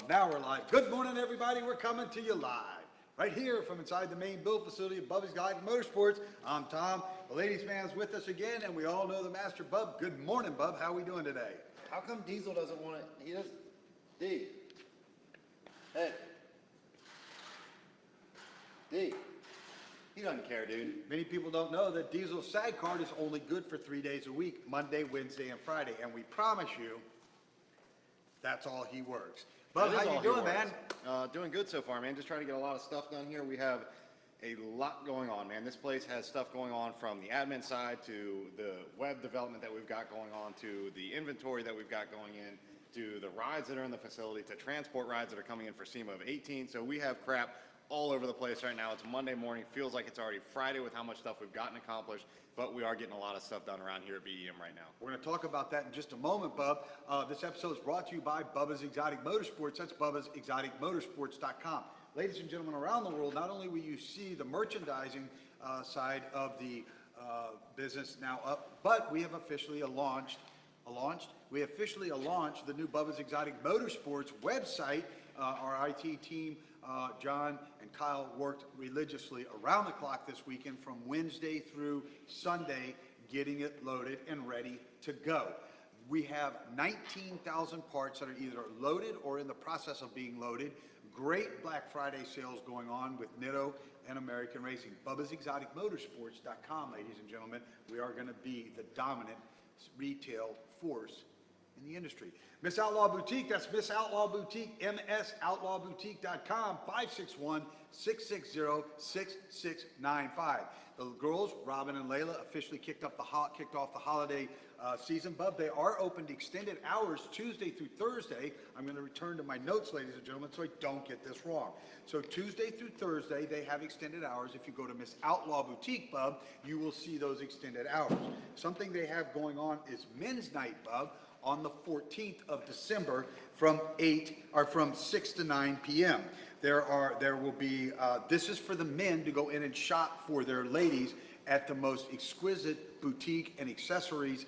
Now we're live. Good morning, everybody. We're coming to you live. Right here from inside the main build facility of Bubba's Exotic Motorsports. I'm Tom. The ladies' man's with us again, and we all know the master, Bub. Good morning, Bub. How we doing today? How come Diesel doesn't want it? He doesn't. D. Hey. D. He doesn't care, dude. Many people don't know that Diesel's SAG card is only good for 3 days a week, Monday, Wednesday, and Friday. And we promise you, that's all he works. Bub, how you doing, man? Doing good so far, man. Just trying to get a lot of stuff done here. We have a lot going on, man. This place has stuff going on from the admin side to the web development that we've got going on to the inventory that we've got going in to the rides that are in the facility to transport rides that are coming in for SEMA of 18. So we have crap all over the place right now. It's Monday morning. Feels like it's already Friday with how much stuff we've gotten accomplished, but we are getting a lot of stuff done around here at BEM right now. We're going to talk about that in just a moment, Bub. This episode is brought to you by Bubba's Exotic Motorsports. That's Bubba'sExoticMotorsports.com. Ladies and gentlemen around the world, not only will you see the merchandising side of the business now up, but we have officially launched the new Bubba's Exotic Motorsports website. Our IT team, John and Kyle, worked religiously around the clock this weekend from Wednesday through Sunday, getting it loaded and ready to go. We have 19,000 parts that are either loaded or in the process of being loaded. Great Black Friday sales going on with Nitto and American Racing. Bubba'sExoticMotorsports.com, ladies and gentlemen. We are going to be the dominant retail force in the industry. Miss Outlaw Boutique, that's Miss Outlaw Boutique, MSOutlawBoutique.com, 561-660-6695. The girls, Robin and Layla, officially kicked off the holiday season. Bub, they are open to extended hours Tuesday through Thursday. I'm going to return to my notes, ladies and gentlemen, so I don't get this wrong. So Tuesday through Thursday, they have extended hours. If you go to Miss Outlaw Boutique, Bub, you will see those extended hours. Something they have going on is Men's Night, Bub, on the 14th of December from 6 to 9 p.m. There will be, this is for the men to go in and shop for their ladies at the most exquisite boutique and accessories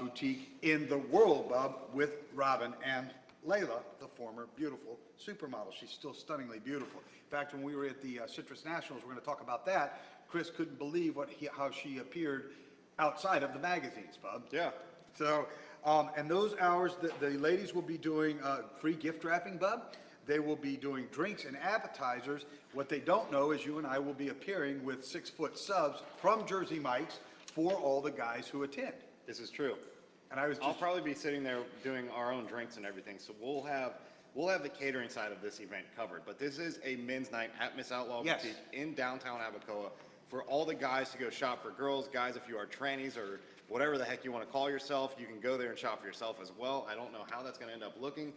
boutique in the world, Bob, with Robin and Layla, the former beautiful supermodel. She's still stunningly beautiful. In fact, when we were at the Citrus Nationals, we're going to talk about that. Chris couldn't believe how she appeared outside of the magazines, Bob. Yeah. So, and those hours, the ladies will be doing free gift wrapping, Bub. They will be doing drinks and appetizers. What they don't know is you and I will be appearing with 6-foot subs from Jersey Mike's for all the guys who attend. This is true. And I'll probably be sitting there doing our own drinks and everything. So we'll have the catering side of this event covered. But this is a men's night at Miss Outlaw Boutique in downtown Abacoa for all the guys to go shop for girls. Guys, if you are trannies or whatever the heck you want to call yourself, you can go there and shop for yourself as well. I don't know how that's going to end up looking,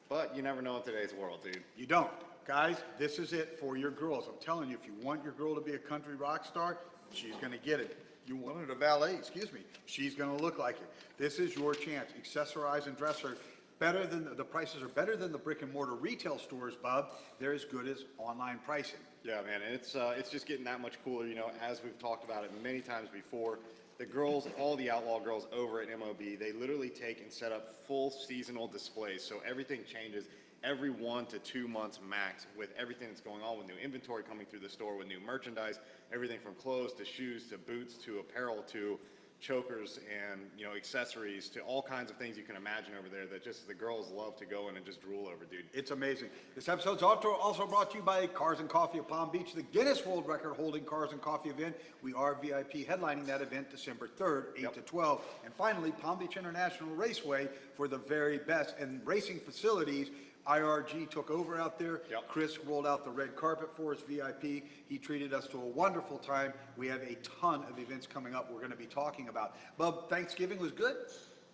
but you never know in today's world, dude. You don't. Guys, this is it for your girls. I'm telling you, if you want your girl to be a country rock star, she's going to get it. You wanted a valet, excuse me, she's going to look like it. This is your chance. Accessorize and dress her. The prices are better than the brick and mortar retail stores, Bob. They're as good as online pricing. Yeah, man, and it's just getting that much cooler, you know, as we've talked about it many times before. The girls, all the Outlaw girls over at MOB, they literally take and set up full seasonal displays. So everything changes every 1 to 2 months max with everything that's going on with new inventory coming through the store, with new merchandise, everything from clothes to shoes to boots to apparel to chokers and, you know, accessories to all kinds of things you can imagine over there that just the girls love to go in and just drool over, dude. It's amazing. This episode's also brought to you by Cars and Coffee of Palm Beach, the Guinness World Record holding Cars and Coffee event. We are VIP headlining that event December 3rd, 8 to 12. And finally, Palm Beach International Raceway for the very best and racing facilities. IRG took over out there. Yep. Chris rolled out the red carpet for us, VIP. He treated us to a wonderful time. We have a ton of events coming up we're going to be talking about. Bub, Thanksgiving was good?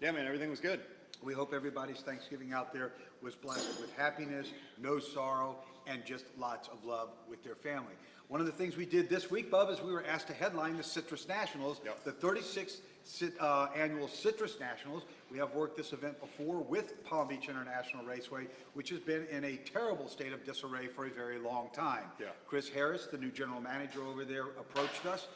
Yeah, man, everything was good. We hope everybody's Thanksgiving out there was blessed with happiness, no sorrow, and just lots of love with their family. One of the things we did this week, Bub, is we were asked to headline the Citrus Nationals, the 36th annual Citrus Nationals. We have worked this event before with Palm Beach International Raceway, which has been in a terrible state of disarray for a very long time. Yeah. Chris Harris, the new general manager over there, approached us.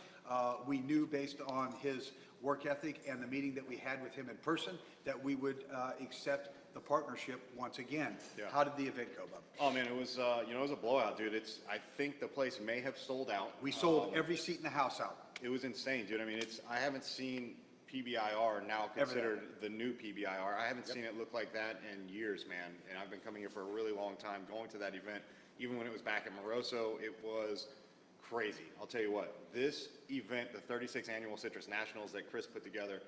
We knew based on his work ethic and the meeting that we had with him in person that we would accept the partnership once again. Yeah. How did the event go, Bub? Oh man, it was it was a blowout, dude. I think the place may have sold out. We sold every seat in the house out. It was insane, dude. I mean, I haven't seen PBIR, now considered the new PBIR. I haven't seen it look like that in years, man. And I've been coming here for a really long time, going to that event. Even when it was back at Moroso, it was crazy. I'll tell you what, this event, the 36th Annual Citrus Nationals that Chris put together,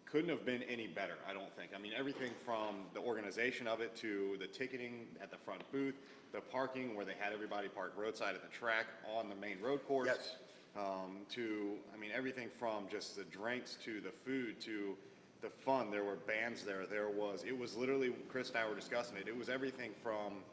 couldn't have been any better, I don't think. I mean, everything from the organization of it to the ticketing at the front booth, the parking where they had everybody parked roadside at the track on the main road course. Yes. I mean, everything from just the drinks to the food to the fun. There were bands there. It was literally, Chris and I were discussing it, it was everything from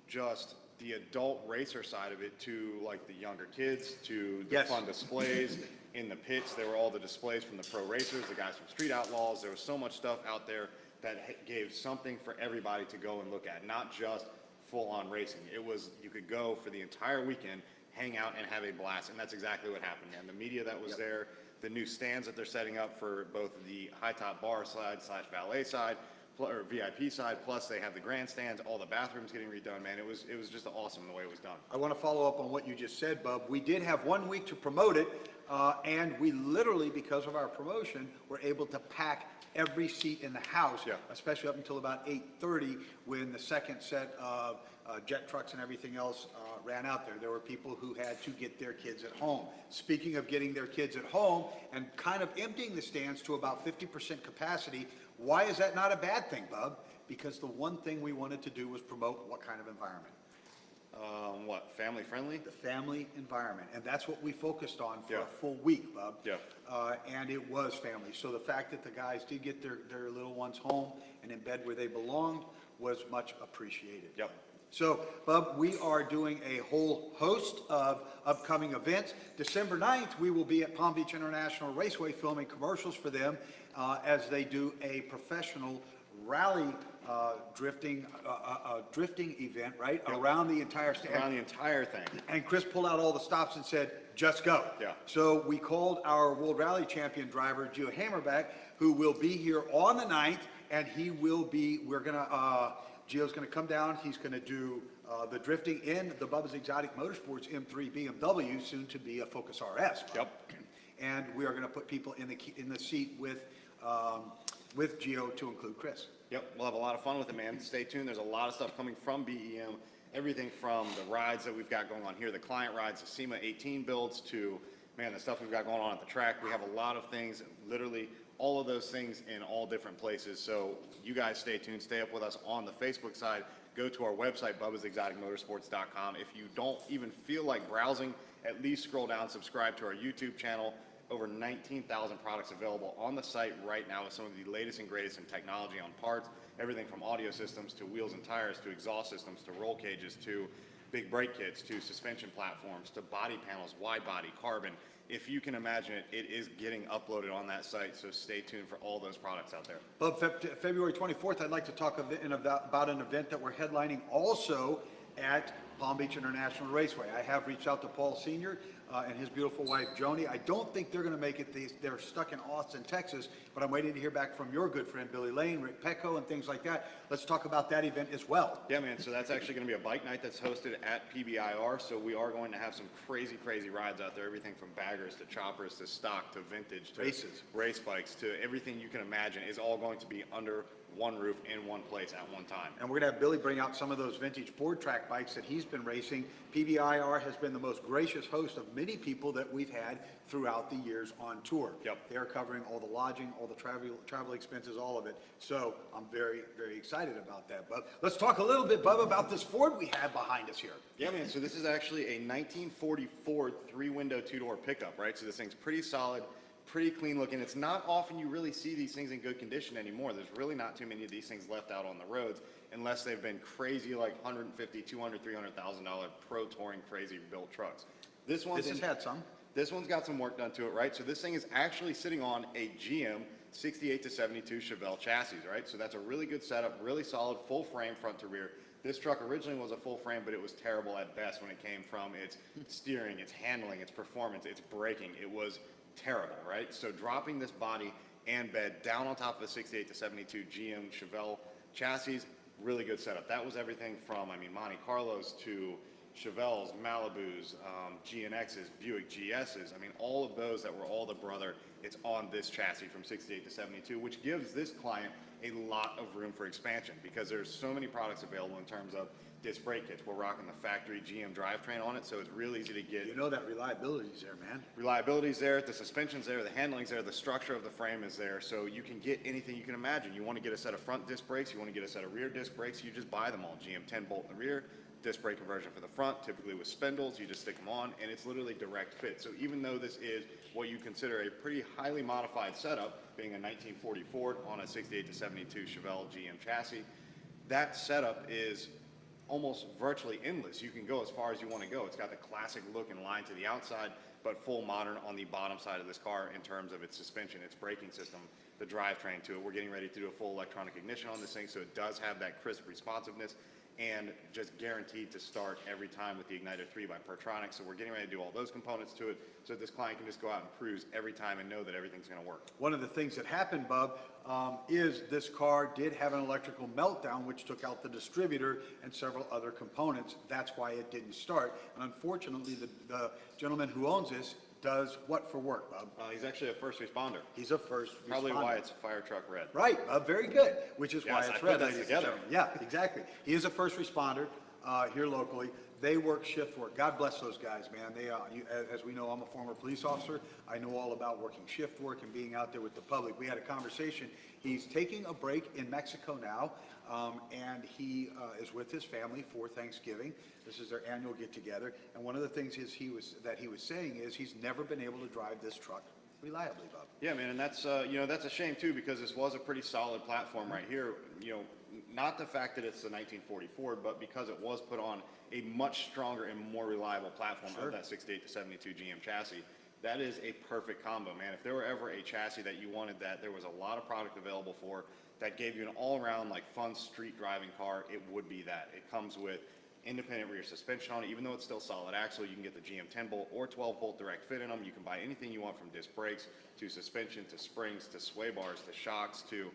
just the adult racer side of it to like the younger kids to the Yes. fun displays. In the pits, there were all the displays from the pro racers, the guys from Street Outlaws. There was so much stuff out there that gave something for everybody to go and look at, not just full-on racing. It was, you could go for the entire weekend, hang out and have a blast, and that's exactly what happened, man. The media that was there, the new stands that they're setting up for both the high-top bar side / valet side, or VIP side, plus they have the grandstands, all the bathrooms getting redone, man. It was just awesome the way it was done. I want to follow up on what you just said, Bub. We did have 1 week to promote it, and we literally, because of our promotion, were able to pack every seat in the house, Yeah. especially up until about 8:30 when the second set of jet trucks and everything else ran out there. There were people who had to get their kids at home. Speaking of getting their kids at home and kind of emptying the stands to about 50% capacity, why is that not a bad thing, Bub? Because the one thing we wanted to do was promote what kind of environment? What, family friendly? The family environment, and that's what we focused on for Yeah. a full week, Bub. Yeah. And it was family. So the fact that the guys did get their little ones home and in bed where they belonged was much appreciated. Yep. So, Bub, we are doing a whole host of upcoming events. December 9th, we will be at Palm Beach International Raceway filming commercials for them as they do a professional rally drifting event, right? Yep. Around the entire stand. Around the entire thing. And Chris pulled out all the stops and said, just go. Yeah. So we called our World Rally Champion driver, Gio Hammerback, who will be here on the 9th, and he will be, Gio's gonna come down, he's gonna do the drifting in the Bubba's Exotic Motorsports M3 BMW, soon to be a Focus RS. Yep. And we are gonna put people in the seat with Gio to include Chris. Yep, we'll have a lot of fun with it, man. Stay tuned. There's a lot of stuff coming from BEM. Everything from the rides that we've got going on here, the client rides, the SEMA 18 builds, to, man, the stuff we've got going on at the track. We have a lot of things, literally all of those things in all different places. So you guys stay tuned. Stay up with us on the Facebook side. Go to our website, bubbasexoticmotorsports.com. If you don't even feel like browsing, at least scroll down, subscribe to our YouTube channel. Over 19,000 products available on the site right now with some of the latest and greatest in technology on parts, everything from audio systems to wheels and tires to exhaust systems to roll cages to big brake kits to suspension platforms to body panels, wide body, carbon. If you can imagine it, it is getting uploaded on that site, so stay tuned for all those products out there. Bub, February 24th, I'd like to talk about an event that we're headlining also at Palm Beach International Raceway. I have reached out to Paul Sr. And his beautiful wife, Joni. I don't think they're going to make it. They're stuck in Austin, Texas, but I'm waiting to hear back from your good friend, Billy Lane, Rick Pecco, and things like that. Let's talk about that event as well. Yeah, man, so that's actually going to be a bike night that's hosted at PBIR, so we are going to have some crazy, crazy rides out there, everything from baggers to choppers to stock to vintage to Races. Race bikes to everything you can imagine is all going to be under one roof in one place at one time. And we're going to have Billy bring out some of those vintage board track bikes that he's been racing. PBIR has been the most gracious host of many people that we've had throughout the years on tour. Yep. They're covering all the lodging, all the travel expenses, all of it. So I'm very, very excited about that. But let's talk a little bit, Bub, about this Ford we have behind us here. Yeah, man, so this is actually a 1940 Ford three-window, two-door pickup, right? So this thing's pretty solid, pretty clean looking. It's not often you really see these things in good condition anymore. There's really not too many of these things left out on the roads unless they've been crazy, like $150,000, $200,000, $300,000 pro touring crazy built trucks. This Has had some. This one's got some work done to it, right? So this thing is actually sitting on a GM 68 to 72 Chevelle chassis, right? So that's a really good setup, really solid, full frame front to rear. This truck originally was a full frame, but it was terrible at best when it came from its steering, its handling, its performance, its braking. It was terrible, right? So dropping this body and bed down on top of a 68 to 72 GM Chevelle Chassis, really good setup. That was everything from, I mean, Monte Carlos to Chevelles, Malibus, GNXs, Buick GSs. I mean, all of those that were all the brother, it's on this chassis from 68 to 72, which gives this client a lot of room for expansion because there's so many products available in terms of disc brake kits. We're rocking the factory GM drivetrain on it, so it's real easy to get. You know that reliability's there, man. Reliability's there, the suspension's there, the handling's there, the structure of the frame is there, so you can get anything you can imagine. You want to get a set of front disc brakes, you want to get a set of rear disc brakes, you just buy them all. GM 10 bolt in the rear, disc brake conversion for the front, typically with spindles, you just stick them on, and it's literally direct fit. So even though this is what you consider a pretty highly modified setup, being a 1940 Ford on a 68 to 72 Chevelle GM chassis, that setup is almost virtually endless. You can go as far as you want to go. It's got the classic look and line to the outside, but full modern on the bottom side of this car in terms of its suspension, its braking system, the drivetrain to it. We're getting ready to do a full electronic ignition on this thing, so it does have that crisp responsiveness and just guaranteed to start every time with the Igniter 3 by Pertronic. So we're getting ready to do all those components to it so that this client can just go out and cruise every time and know that everything's going to work. One of the things that happened, Bub, is this car did have an electrical meltdown, which took out the distributor and several other components. That's why it didn't start. And unfortunately, the gentleman who owns this does what for work, Bub? He's actually a first responder. He's a first responder. Probably why it's fire truck red. Right, Bub, very good, which is why Yes, it's I put red, that ladies and together. gentlemen. Yeah, exactly. He is a first responder here locally. They work shift work. God bless those guys, man. They, as we know, I'm a former police officer. I know all about working shift work and being out there with the public. We had a conversation. He's taking a break in Mexico now, and he is with his family for Thanksgiving. This is their annual get-together. And one of the things is he was saying is he's never been able to drive this truck reliably, Bob. Yeah, man, and that's that's a shame too because this was a pretty solid platform right here. Not the fact that it's the 1940 Ford, but because it was put on a much stronger and more reliable platform of that 68 to 72 GM chassis. That is a perfect combo, man. If there were ever a chassis that you wanted that there was a lot of product available for that gave you an all-around like fun street driving car, it would be that. It comes with independent rear suspension on it, even though it's still solid axle. You can get the GM 10 bolt or 12 bolt direct fit in them. You can buy anything you want from disc brakes to suspension to springs to sway bars to shocks to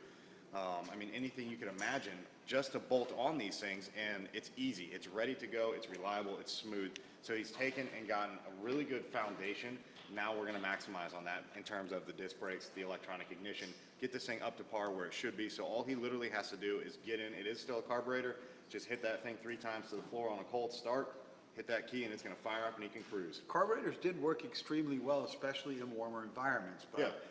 anything you can imagine just to bolt on these things, and it's easy, it's ready to go, it's reliable, it's smooth. So he's taken and gotten a really good foundation. Now we're going to maximize on that in terms of the disc brakes, the electronic ignition, get this thing up to par where it should be. So all he literally has to do is get in. It is still a carburetor. Just hit that thing 3 times to the floor on a cold start, hit that key, and it's going to fire up and he can cruise. Carburetors did work extremely well, especially in warmer environments, but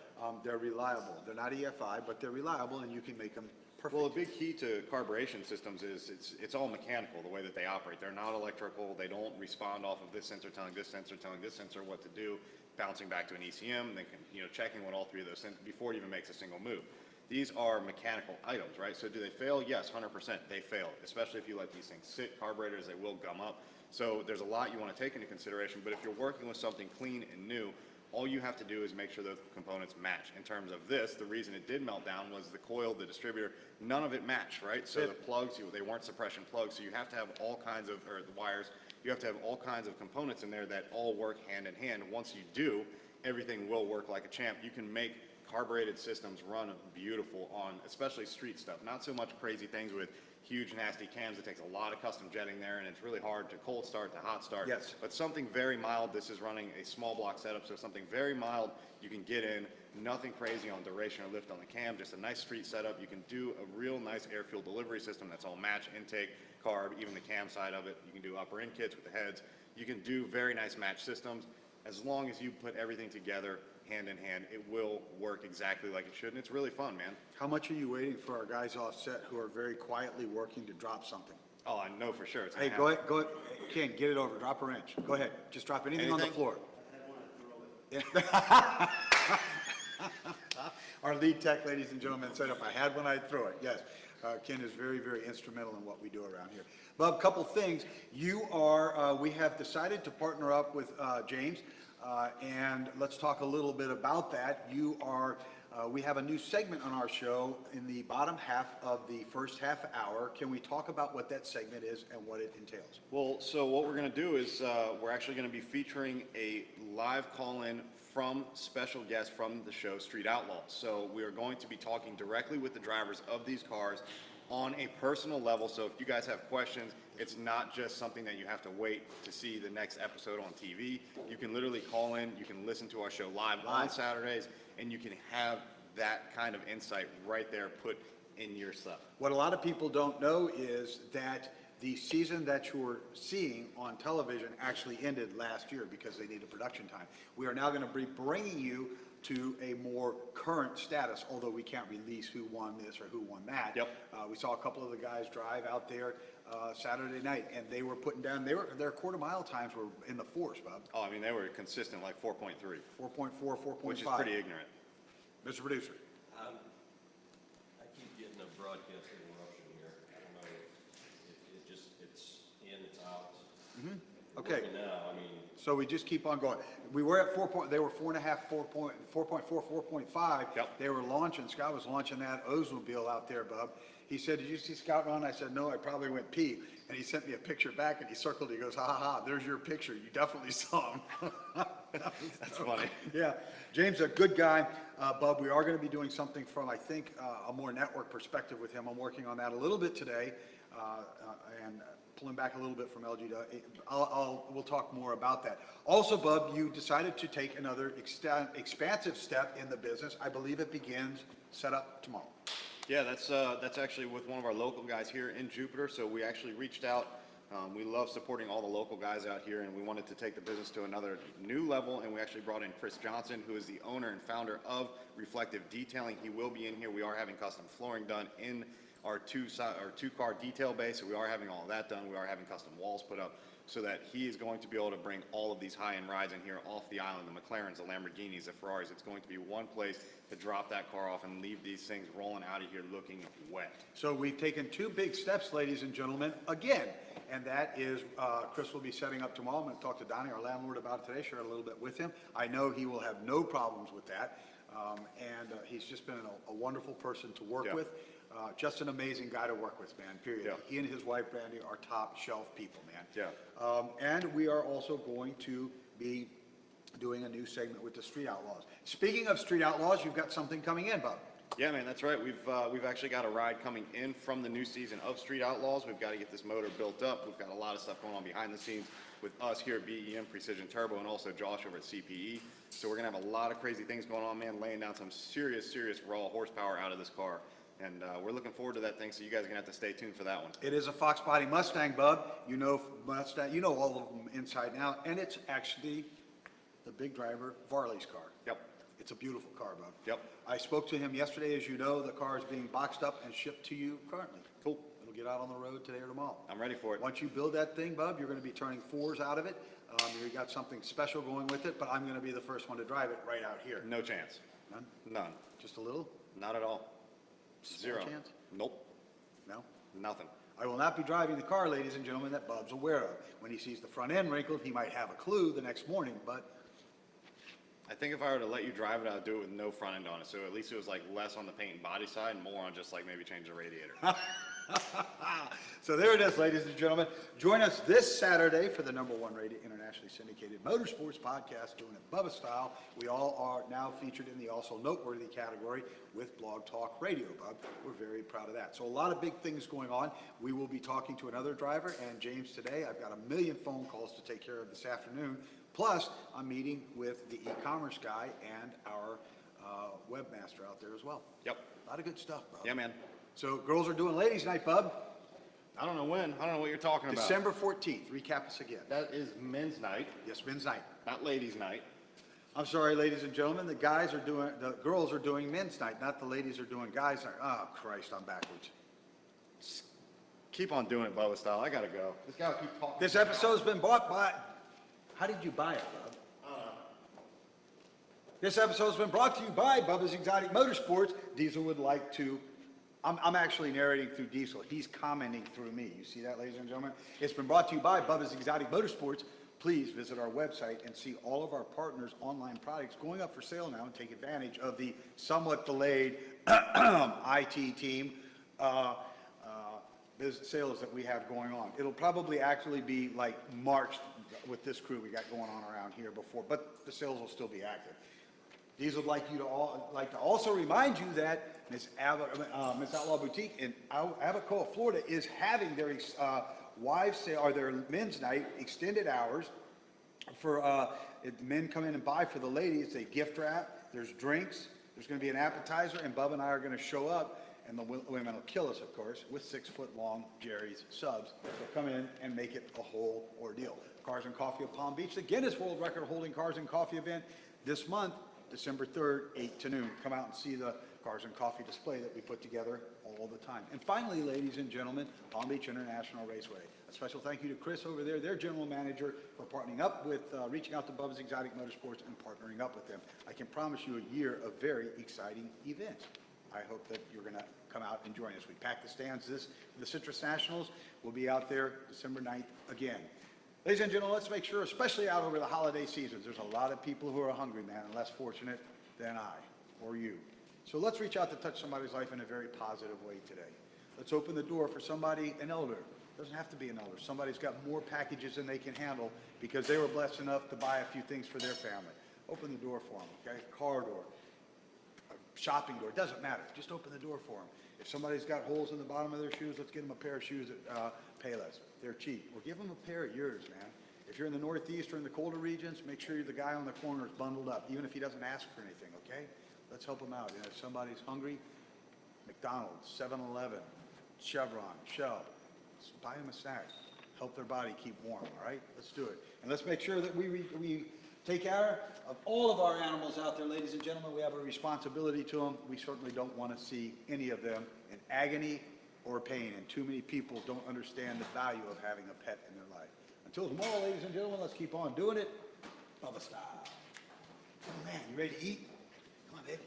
they're reliable. They're not EFI, but they're reliable, and you can make them perfect. Well, a big key to carburation systems is it's all mechanical, the way that they operate. They're not electrical. They don't respond off of this sensor telling this sensor what to do, bouncing back to an ECM, then checking what all 3 of those sensors before it even makes a single move. These are mechanical items, right? So do they fail? Yes, 100%. They fail, especially if you let these things sit. Carburetors, they will gum up. So there's a lot you want to take into consideration, but if you're working with something clean and new, all you have to do is make sure those components match. In terms of this, the reason it did melt down was the coil, the distributor, none of it matched, right? So the plugs, they weren't suppression plugs, so you have to have all kinds of, or the wires, you have to have all kinds of components in there that all work hand in hand. Once you do, everything will work like a champ. You can make carbureted systems run beautiful on especially street stuff. Not so much crazy things with huge nasty cams. It takes a lot of custom jetting there, and it's really hard to cold start to hot start. Yes. But something very mild. This is running a small block setup, so something very mild you can get in. Nothing crazy on duration or lift on the cam, just a nice street setup. You can do a real nice air fuel delivery system that's all match, intake, carb, even the cam side of it. You can do upper end kits with the heads. You can do very nice match systems. As long as you put everything together hand in hand, it will work exactly like it should, and it's really fun, man. How much are you waiting for our guys off set who are very quietly working to drop something? Oh, I know for sure. Hey, go ahead, Ken, get it over, drop a wrench. Go ahead, just drop anything on the floor. Our lead tech, ladies and gentlemen, said if I had one, I'd throw it. Yes, Ken is very, very instrumental in what we do around here. Bub, a couple things. We have decided to partner up with James, and let's talk a little bit about that. We have a new segment on our show in the bottom half of the first half hour. Can we talk about what that segment is and what it entails? Well, so what we're going to do is we're actually going to be featuring a live call-in from special guests from the show Street Outlaws. So we are going to be talking directly with the drivers of these cars on a personal level. So if you guys have questions, it's not just something that you have to wait to see the next episode on TV. You can literally call in, you can listen to our show live on Saturdays, and you can have that kind of insight right there put in your stuff. What a lot of people don't know is that the season that you're seeing on television actually ended last year because they needed production time. We are now going to be bringing you to a more current status, although we can't release who won this or who won that. Yep. We saw a couple of the guys drive out there Saturday night, and they were putting down, their quarter mile times were in the fours, Bob. Oh, I mean, they were consistent, like 4.3. 4.4, 4.5. Which is pretty ignorant. Mr. Producer. I keep getting a broadcast interruption here. I don't know if it's in, it's out. Okay. Working now, I mean, So we just keep on going. We were at 4 point, they were 4.4, 4.5. Yep. They were launching, Scott was launching that Oldsmobile out there, Bub. He said, did you see Scott run? I said, no, I probably went pee. And he sent me a picture back and he circled it. He goes, ha ha ha, there's your picture. You definitely saw him. That's funny. Yeah, James, a good guy. Bub, we are going to be doing something from, I think, a more network perspective with him. I'm working on that a little bit today and pulling back a little bit from LG. We'll talk more about that. Also, Bub, you decided to take another expansive step in the business. I believe it begins set up tomorrow. Yeah, that's actually with one of our local guys here in Jupiter. So we actually reached out. We love supporting all the local guys out here, and we wanted to take the business to another new level, and we actually brought in Chris Johnson, who is the owner and founder of Reflective Detailing. He will be in here. We are having custom flooring done in our two-car detail base, so we are having all of that done. We are having custom walls put up so that he is going to be able to bring all of these high-end rides in here off the island, the McLarens, the Lamborghinis, the Ferraris. It's going to be one place to drop that car off and leave these things rolling out of here looking wet. So we've taken two big steps, ladies and gentlemen, again, and that is Chris will be setting up tomorrow. I'm going to talk to Donnie, our landlord, about it today, share a little bit with him. I know he will have no problems with that, and he's just been a wonderful person to work with. Just an amazing guy to work with, man, period. Yeah. He and his wife, Brandy, are top shelf people, man. Yeah. And we are also going to be doing a new segment with the Street Outlaws. Speaking of Street Outlaws, you've got something coming in, Bob. Yeah, man, that's right. We've actually got a ride coming in from the new season of Street Outlaws. We've got to get this motor built up. We've got a lot of stuff going on behind the scenes with us here at BEM Precision Turbo and also Josh over at CPE. So we're going to have a lot of crazy things going on, man, laying down some serious raw horsepower out of this car. And we're looking forward to that thing, so you guys are going to have to stay tuned for that one. It is a Fox Body Mustang, Bub. You know Mustang, you know all of them inside and out, and it's actually the big driver, Varley's car. Yep. It's a beautiful car, Bub. Yep. I spoke to him yesterday. As you know, the car is being boxed up and shipped to you currently. Cool. It'll get out on the road today or tomorrow. I'm ready for it. Once you build that thing, Bub, you're going to be turning fours out of it. You got something special going with it, but I'm going to be the first one to drive it right out here. No chance. None? None. Just a little? Not at all. Small Zero. chance? Nope. No? Nothing. I will not be driving the car, ladies and gentlemen, that Bub's aware of. When he sees the front end wrinkled, he might have a clue the next morning, but I think if I were to let you drive it, I'd do it with no front end on it. So at least it was like less on the paint and body side and more on just like maybe change the radiator. So there it is, ladies and gentlemen. Join us this Saturday for the #1 rated internationally syndicated motorsports podcast, doing it Bubba style. We all are now featured in the also noteworthy category with Blog Talk Radio, Bub. We're very proud of that. So a lot of big things going on. We will be talking to another driver, and James today, I've got a million phone calls to take care of this afternoon. Plus, I'm meeting with the e-commerce guy and our webmaster out there as well. Yep. A lot of good stuff, Bub. Yeah, man. So girls are doing ladies' night, Bub. I don't know when. I don't know what you're talking about. December 14th. Recap us again. That is men's night, Yes, men's night. not ladies' night. I'm sorry, ladies and gentlemen, the girls are doing men's night, not the ladies are doing guys' night. Oh, Christ, I'm backwards. Keep on doing it, Bubba style. I gotta go. This guy will keep talking. This episode's been bought by, how did you buy it, Bub? This episode's been brought to you by Bubba's Exotic Motorsports. Diesel would like to, I'm actually narrating through Diesel. He's commenting through me. You see that, ladies and gentlemen? It's been brought to you by Bubba's Exotic Motorsports. Please visit our website and see all of our partners' online products going up for sale now and take advantage of the somewhat delayed IT team sales that we have going on. It'll probably actually be like March with this crew we got going on around here before, but the sales will still be active. These would like to also remind you that Miss Outlaw Boutique in Abacoa, Florida, is having their wives sale or their men's night, extended hours. For if the men come in and buy for the ladies, they gift wrap. There's drinks. There's going to be an appetizer, and Bubba and I are going to show up, and the women will kill us, of course, with 6-foot-long Jerry's subs. They'll come in and make it a whole ordeal. Cars and Coffee of Palm Beach, the Guinness World Record holding Cars and Coffee event this month, December 3rd, 8 to noon. Come out and see the Cars and Coffee display that we put together all the time. And finally, ladies and gentlemen, Palm Beach International Raceway. A special thank you to Chris over there, their general manager, for partnering up with, reaching out to Bubba's Exotic Motorsports and partnering up with them. I can promise you a year of very exciting events. I hope that you're going to come out and join us. We packed the stands the Citrus Nationals. We'll be out there December 9th again. Ladies and gentlemen, let's make sure, especially out over the holiday seasons, there's a lot of people who are hungry, man, and less fortunate than I or you. So let's reach out to touch somebody's life in a very positive way today. Let's open the door for somebody, an elder. Doesn't have to be an elder. Somebody's got more packages than they can handle because they were blessed enough to buy a few things for their family. Open the door for them, okay? Car door, a shopping door, doesn't matter. Just open the door for them. If somebody's got holes in the bottom of their shoes, let's get them a pair of shoes at Payless. They're cheap. Or give them a pair of yours, man. If you're in the Northeast or in the colder regions, make sure the guy on the corner is bundled up, even if he doesn't ask for anything, okay? Let's help him out. You know, if somebody's hungry, McDonald's, 7-Eleven, Chevron, Shell, just buy them a snack. Help their body keep warm, all right? Let's do it. And let's make sure that we take care of all of our animals out there, ladies and gentlemen. We have a responsibility to them. We certainly don't want to see any of them in agony or pain, and too many people don't understand the value of having a pet in their life. Until tomorrow, ladies and gentlemen, let's keep on doing it. Bubba style. Oh man, you ready to eat? Come on, baby.